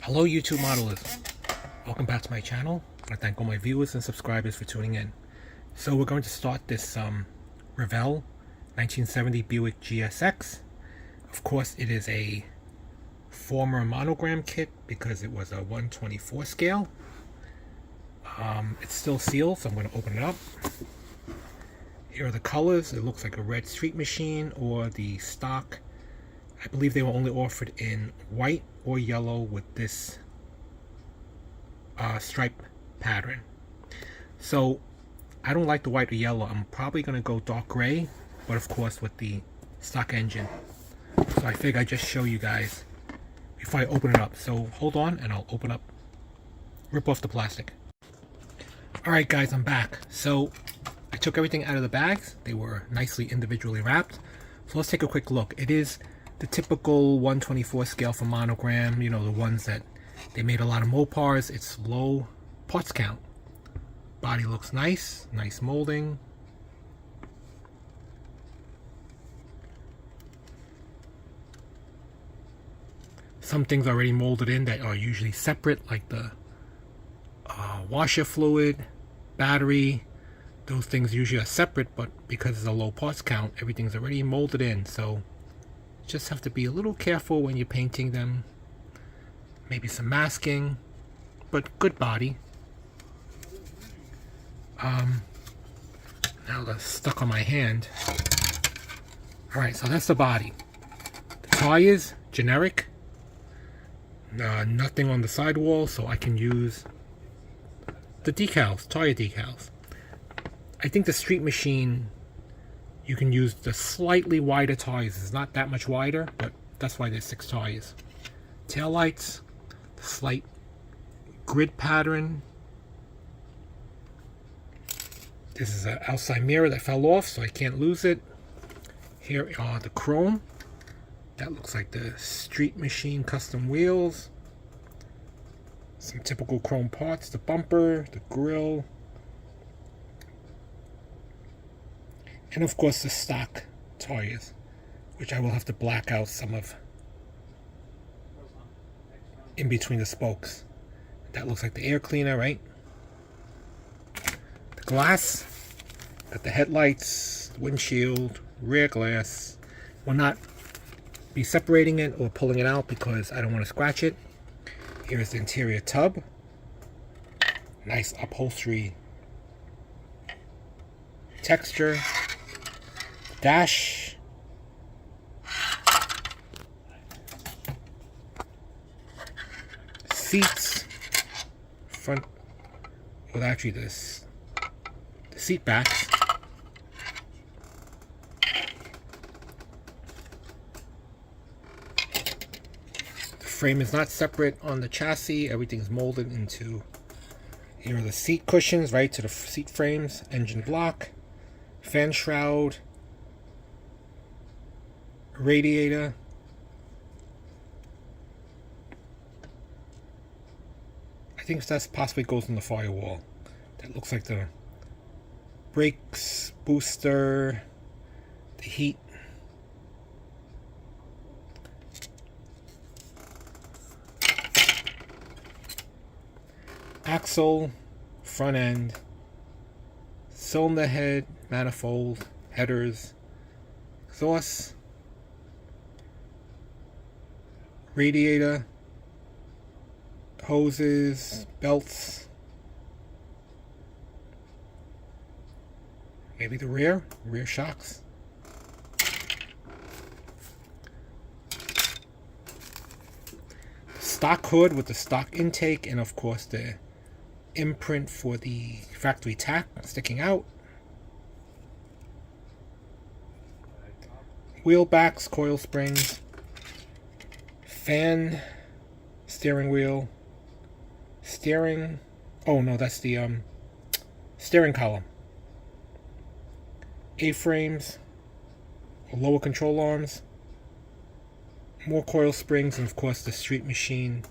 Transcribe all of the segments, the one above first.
Hello YouTube modelers, welcome back to my channel. I thank all my viewers and subscribers for tuning in. So we're going to start this Revell 1970 Buick GSX. Of course it is a former Monogram kit because it was a 1/24 scale. It's still sealed, so I'm going to open it up. Here are the colors. It looks like a red street machine or the stock. I believe they were only offered in white or yellow with this stripe pattern. So I don't like the white or yellow. I'm probably going to go dark gray, but of course with the stock engine. So I figured I'd just show you guys before I open it up. So hold on and I'll open up, rip off the plastic. Alright guys, I'm back. So I took everything out of the bags. They were nicely individually wrapped. So let's take a quick look. It is the typical 1/24 scale for Monogram, you know, the ones that they made a lot of Mopars. It's low parts count. Body looks nice molding. Some things already molded in that are usually separate, like the washer fluid, battery. Those things usually are separate, but because it's a low parts count, everything's already molded in. So just have to be a little careful when you're painting them. Maybe some masking, but good body. Now that's stuck on my hand. Alright, so that's the body. The tires, generic. Nothing on the sidewall, so I can use the decals, tire decals. I think the street machine, you can use the slightly wider tires. It's not that much wider, but that's why there's 6 tires. Tail lights, the slight grid pattern. This is an outside mirror that fell off, so I can't lose it. Here are the chrome. That looks like the street machine custom wheels. Some typical chrome parts, the bumper, the grille. And of course the stock tires, which I will have to black out some of in between the spokes. That looks like the air cleaner, right? The glass, got the headlights, windshield, rear glass. Will not be separating it or pulling it out because I don't want to scratch it. Here's the interior tub. Nice upholstery texture. Dash. Seats. Front. Well, actually, the seat backs. The frame is not separate on the chassis. Everything's molded into. Here are the seat cushions, right to the seat frames. Engine block. Fan shroud. Radiator. I think that possibly goes in the firewall. That looks like the brakes, booster, the heat. Axle, front end, cylinder head, manifold, headers, exhaust. Radiator, hoses, belts, maybe the rear shocks. Stock hood with the stock intake and of course the imprint for the factory tack sticking out. Wheel backs, coil springs. Fan, steering wheel, steering, oh no, that's the steering column. A-frames, lower control arms, more coil springs, and of course the street machine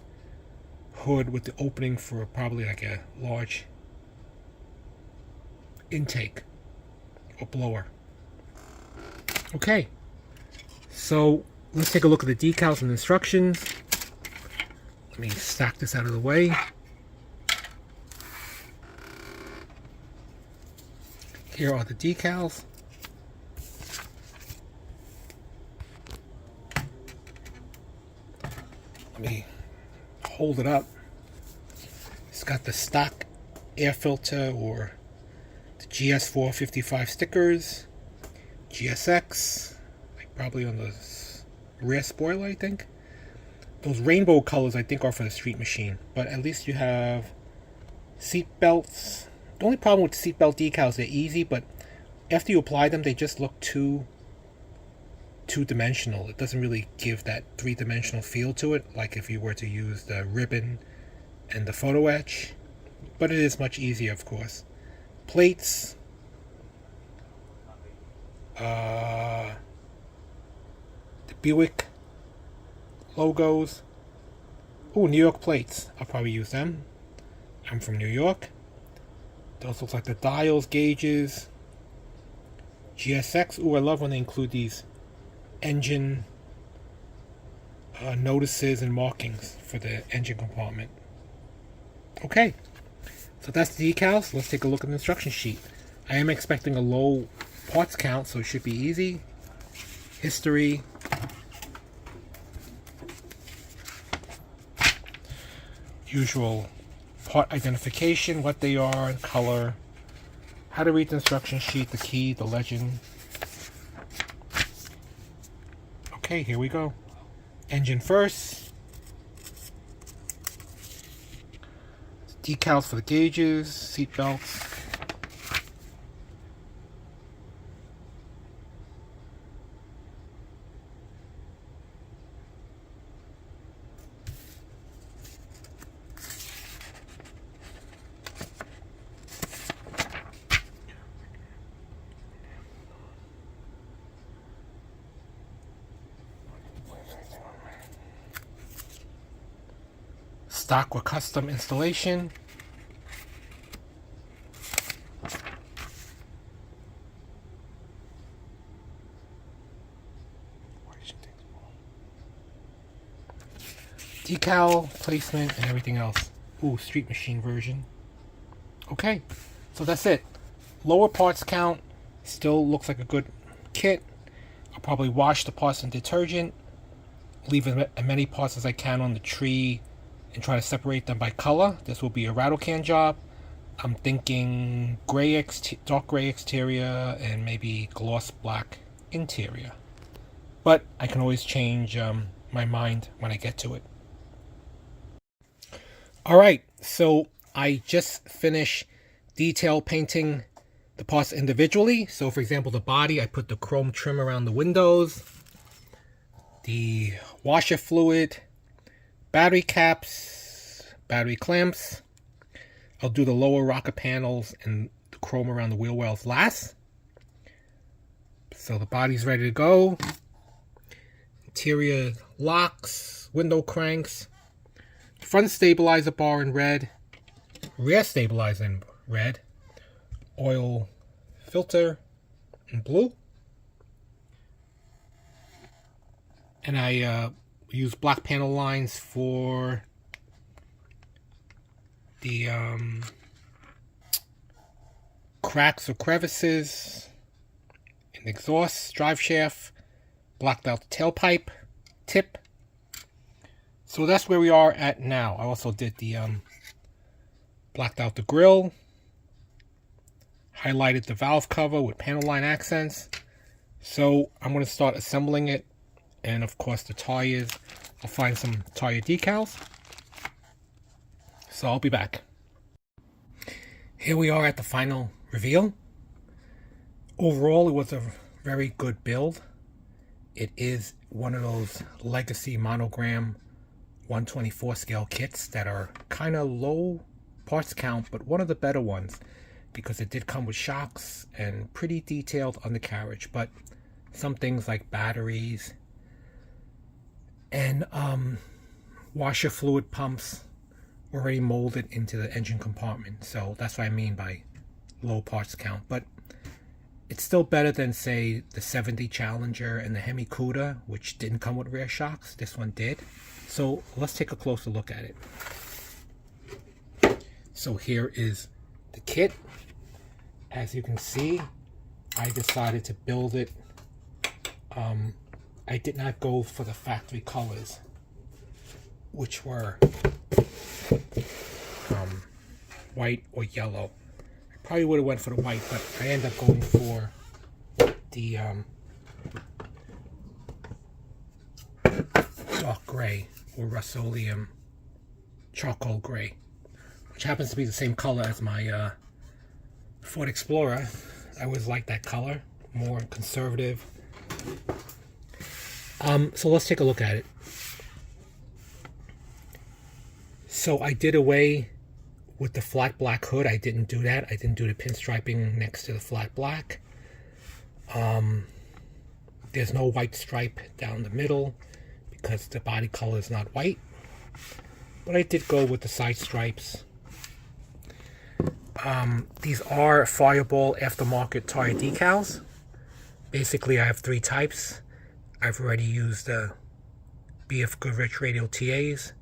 hood with the opening for probably like a large intake or blower. Okay, so let's take a look at the decals and instructions. Let me stack this out of the way. Here are the decals. Let me hold it up. It's got the stock air filter or the GS4 55 stickers, GSX, like probably on the rear spoiler, I think. Those rainbow colors I think are for the street machine, but at least you have seat belts. The only problem with seatbelt decals, they're easy, but after you apply them, they just look two-dimensional. It doesn't really give that three-dimensional feel to it, like if you were to use the ribbon and the photo etch. But it is much easier, of course. Plates. The Buick logos. Oh, New York plates. I'll probably use them. I'm from New York. Those look like the dials, gauges. GSX. Ooh, I love when they include these engine notices and markings for the engine compartment. Okay, so that's the decals. Let's take a look at the instruction sheet. I am expecting a low parts count, so it should be easy. History. Usual part identification, what they are, color, how to read the instruction sheet, the key, the legend. Okay, here we go. Engine first. Decals for the gauges, seat belts. Stock or custom installation. Decal placement and everything else. Ooh, street machine version. Okay, so that's it. Lower parts count. Still looks like a good kit. I'll probably wash the parts in detergent. Leave as many parts as I can on the tree and try to separate them by color. This will be a rattle can job. I'm thinking dark gray exterior and maybe gloss black interior. But I can always change my mind when I get to it. Alright, so I just finished detail painting the parts individually. So for example, the body, I put the chrome trim around the windows, the washer fluid, battery caps, battery clamps. I'll do the lower rocker panels and the chrome around the wheel wells last. So the body's ready to go. Interior locks, window cranks, front stabilizer bar in red, rear stabilizer in red, oil filter in blue. And I use black panel lines for the cracks or crevices in the exhaust, drive shaft, blacked out the tailpipe tip. So that's where we are at now. I also did the blacked out the grill, highlighted the valve cover with panel line accents. So I'm going to start assembling it. And of course the tires, I'll find some tire decals. So I'll be back. Here we are at the final reveal. Overall, it was a very good build. It is one of those legacy Monogram 124 scale kits that are kind of low parts count, but one of the better ones because it did come with shocks and pretty detailed undercarriage. But some things like batteries and washer fluid pumps were already molded into the engine compartment. So that's what I mean by low parts count. But It's still better than, say, the 70 Challenger and the Hemi Cuda, which didn't come with rear shocks. This one did. So let's take a closer look at it. So here is the kit. As you can see, I decided to build it. I did not go for the factory colors, which were white or yellow. I probably would have went for the white, but I ended up going for the dark gray or Rust-Oleum charcoal gray, which happens to be the same color as my Ford Explorer. I always like that color, more conservative. So let's take a look at it. So I did away with the flat black hood. I didn't do that. I didn't do the pinstriping next to the flat black. There's no white stripe down the middle because the body color is not white. But I did go with the side stripes. These are Fireball aftermarket tire decals. Basically, I have 3 types. I've already used the BF Goodrich radial TAs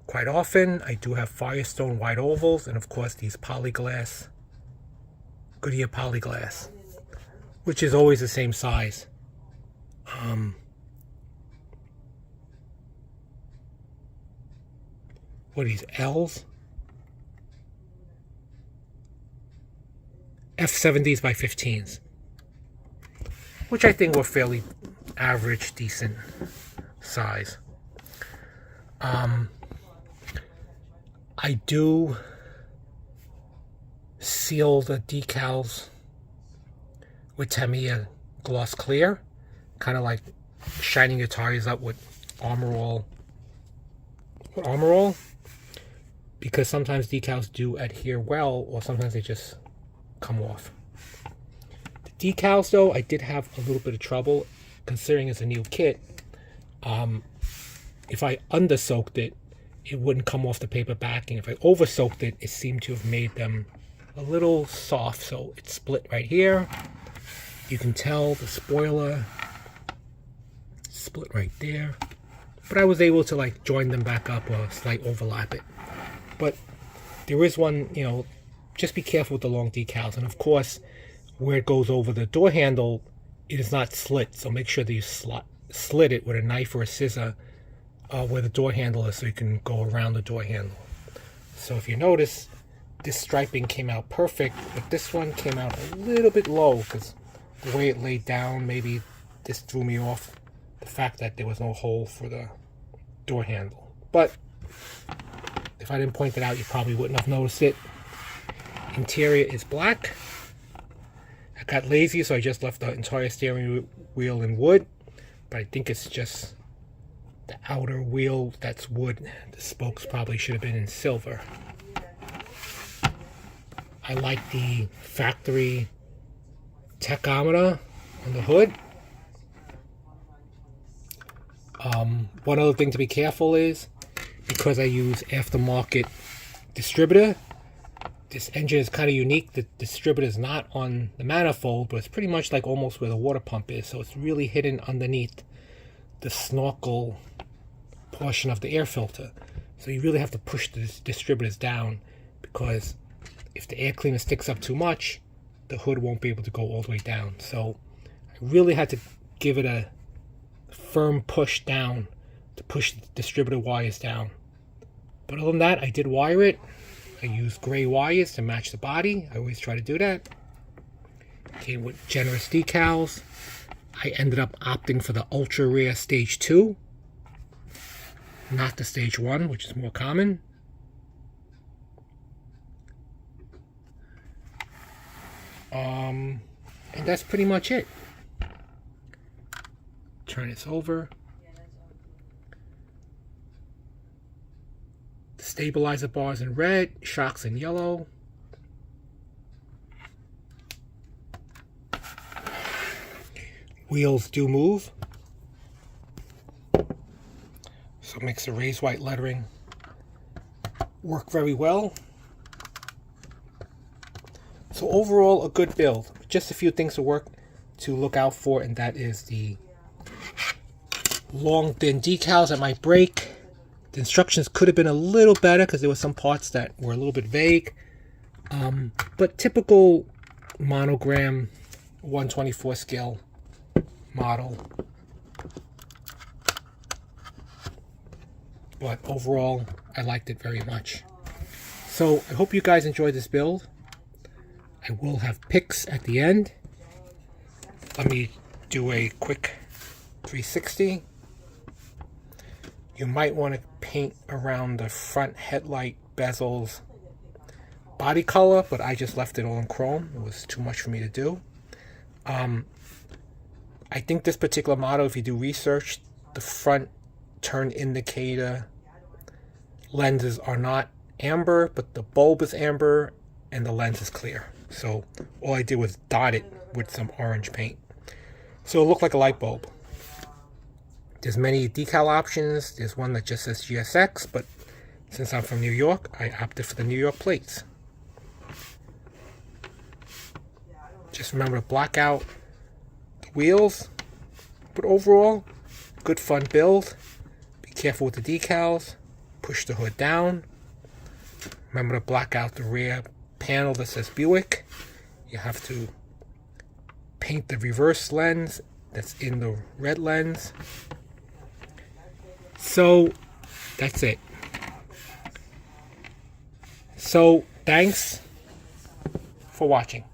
quite often. I do have Firestone white ovals, and of course these Polyglass, Goodyear Polyglass, which is always the same size. What are these, L's? F70s by 15s, which I think were fairly average, decent size. I do seal the decals with Tamiya Gloss Clear, kind of like shining your tires up with Armor All, because sometimes decals do adhere well, or sometimes they just come off. The decals, though, I did have a little bit of trouble, considering it's a new kit. If I under soaked it, it wouldn't come off the paper backing. If I over soaked it, it seemed to have made them a little soft, so it split right here. You can tell the spoiler split right there, but I was able to like join them back up or slight overlap it. But there is one, you know, just be careful with the long decals, and of course where it goes over the door handle, it is not slit, so make sure that you slit it with a knife or a scissor where the door handle is, so you can go around the door handle. So if you notice, this striping came out perfect, but this one came out a little bit low because the way it laid down, maybe this threw me off the fact that there was no hole for the door handle. But if I didn't point it out, you probably wouldn't have noticed it. Interior is black. I got lazy, so I just left the entire steering wheel in wood, but I think it's just the outer wheel that's wood. The spokes probably should have been in silver. I like the factory tachometer on the hood. One other thing to be careful is, because I use aftermarket distributor, this engine is kind of unique. The distributor is not on the manifold, but it's pretty much like almost where the water pump is, so it's really hidden underneath the snorkel portion of the air filter. So you really have to push the distributors down, because if the air cleaner sticks up too much, the hood won't be able to go all the way down. So I really had to give it a firm push down to push the distributor wires down. But other than that, I did wire it. I used gray wires to match the body. I always try to do that. Came with generous decals. I ended up opting for the ultra rare stage 2, not the stage 1, which is more common. And that's pretty much it. Turn this over. The stabilizer bars in red, shocks in yellow. Wheels do move, so it makes the raised white lettering work very well. So overall, a good build. just a few things to look out for, and that is the long thin decals that might break. The instructions could have been a little better because there were some parts that were a little bit vague. But typical Monogram 1/24 scale model. But overall, I liked it very much. So I hope you guys enjoyed this build. I will have pics at the end. Let me do a quick 360. You might want to paint around the front headlight bezels body color, but I just left it all in chrome. It was too much for me to do. I think this particular model, if you do research, the front turn indicator lenses are not amber, but the bulb is amber and the lens is clear. So all I did was dot it with some orange paint. So it looked like a light bulb. There's many decal options. There's one that just says GSX, but since I'm from New York, I opted for the New York plates. Just remember to block out the wheels. But overall, good fun build. Be careful with the decals. Push the hood down. Remember to block out the rear panel that says Buick. You have to paint the reverse lens that's in the red lens. So that's it. So thanks for watching.